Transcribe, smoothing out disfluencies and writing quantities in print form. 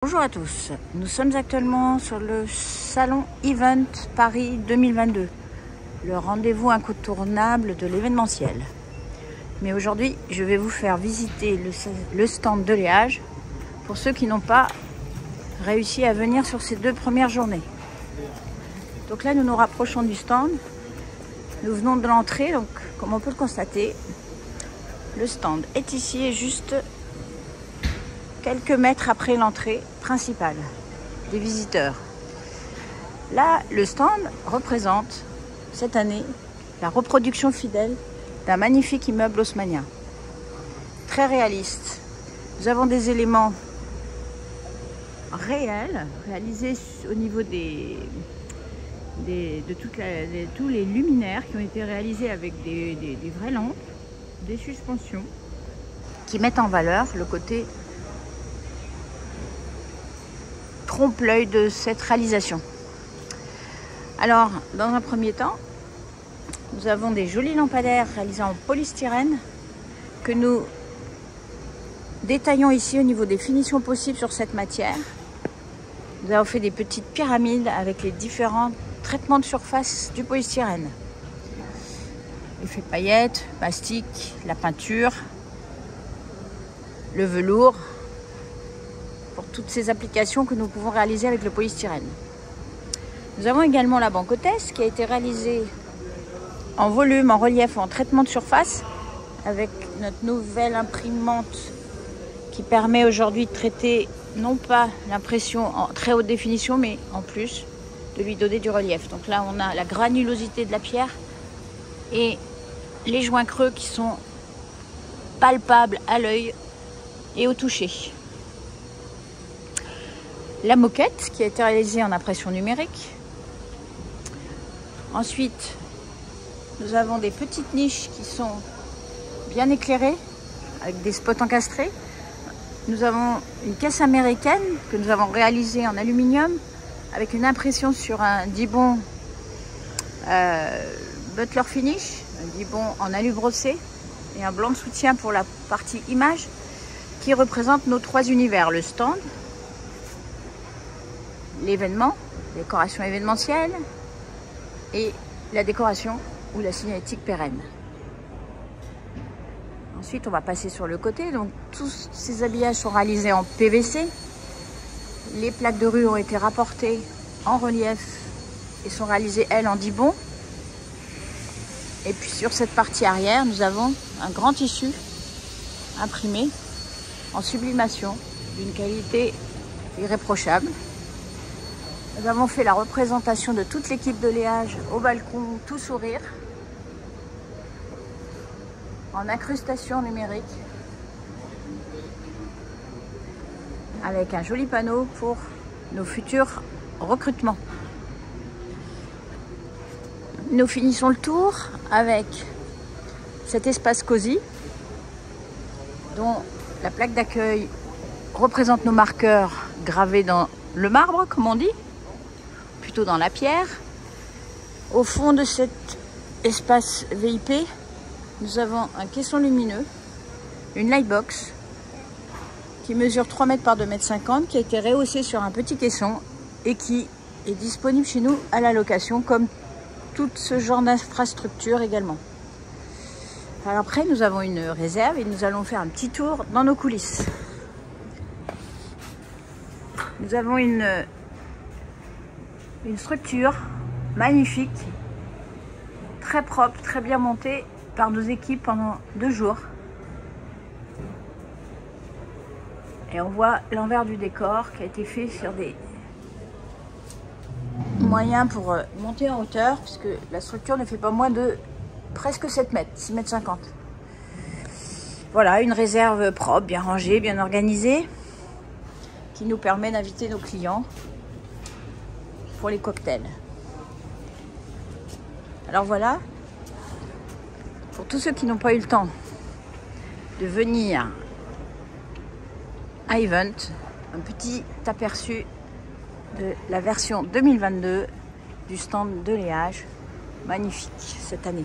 Bonjour à tous, nous sommes actuellement sur le salon Event Paris 2022, le rendez-vous incontournable de l'événementiel. Mais aujourd'hui, je vais vous faire visiter le stand de Léage pour ceux qui n'ont pas réussi à venir sur ces 2 premières journées. Donc là, nous nous rapprochons du stand. Nous venons de l'entrée, donc comme on peut le constater, le stand est ici et juste quelques mètres après l'entrée principale des visiteurs. Là, le stand représente cette année la reproduction fidèle d'un magnifique immeuble haussmannien. Très réaliste. Nous avons des éléments réels, réalisés au niveau de tous les luminaires qui ont été réalisés avec des vraies lampes, des suspensions qui mettent en valeur le côté trompe-l'œil de cette réalisation. Alors, dans un premier temps, nous avons des jolis lampadaires réalisés en polystyrène que nous détaillons ici au niveau des finitions possibles sur cette matière. Nous avons fait des petites pyramides avec les différents traitements de surface du polystyrène. Effet paillettes, mastic, la peinture, le velours, pour toutes ces applications que nous pouvons réaliser avec le polystyrène. Nous avons également la banque hôtesse qui a été réalisée en volume, en relief ou en traitement de surface avec notre nouvelle imprimante qui permet aujourd'hui de traiter non pas l'impression en très haute définition mais en plus de lui donner du relief. Donc là on a la granulosité de la pierre et les joints creux qui sont palpables à l'œil et au toucher. La moquette qui a été réalisée en impression numérique. Ensuite, nous avons des petites niches qui sont bien éclairées avec des spots encastrés. Nous avons une caisse américaine que nous avons réalisée en aluminium avec une impression sur un dibon Butler Finish, un dibon en alu brossé et un blanc de soutien pour la partie image qui représente nos 3 univers, le stand, l'événement, décoration événementielle et la décoration ou la signalétique pérenne. Ensuite, on va passer sur le côté. Donc, tous ces habillages sont réalisés en PVC. Les plaques de rue ont été rapportées en relief et sont réalisées, elles, en dibon. Et puis, sur cette partie arrière, nous avons un grand tissu imprimé en sublimation d'une qualité irréprochable. Nous avons fait la représentation de toute l'équipe de Léage au balcon, tout sourire, en incrustation numérique, avec un joli panneau pour nos futurs recrutements. Nous finissons le tour avec cet espace cosy, dont la plaque d'accueil représente nos marqueurs gravés dans le marbre, comme on dit, plutôt dans la pierre. Au fond de cet espace VIP, nous avons un caisson lumineux, une lightbox qui mesure 3 mètres par 2,50 m, qui a été rehaussée sur un petit caisson et qui est disponible chez nous à la location, comme tout ce genre d'infrastructure également. Alors après, nous avons une réserve et nous allons faire un petit tour dans nos coulisses. Nous avons une structure magnifique, très propre, très bien montée par nos équipes pendant 2 jours. Et on voit l'envers du décor qui a été fait sur des moyens pour monter en hauteur, puisque la structure ne fait pas moins de presque 7 mètres, 6 mètres 50. Voilà, une réserve propre, bien rangée, bien organisée, qui nous permet d'inviter nos clients pour les cocktails. Alors voilà, pour tous ceux qui n'ont pas eu le temps de venir à Event, un petit aperçu de la version 2022 du stand de Léage, magnifique cette année.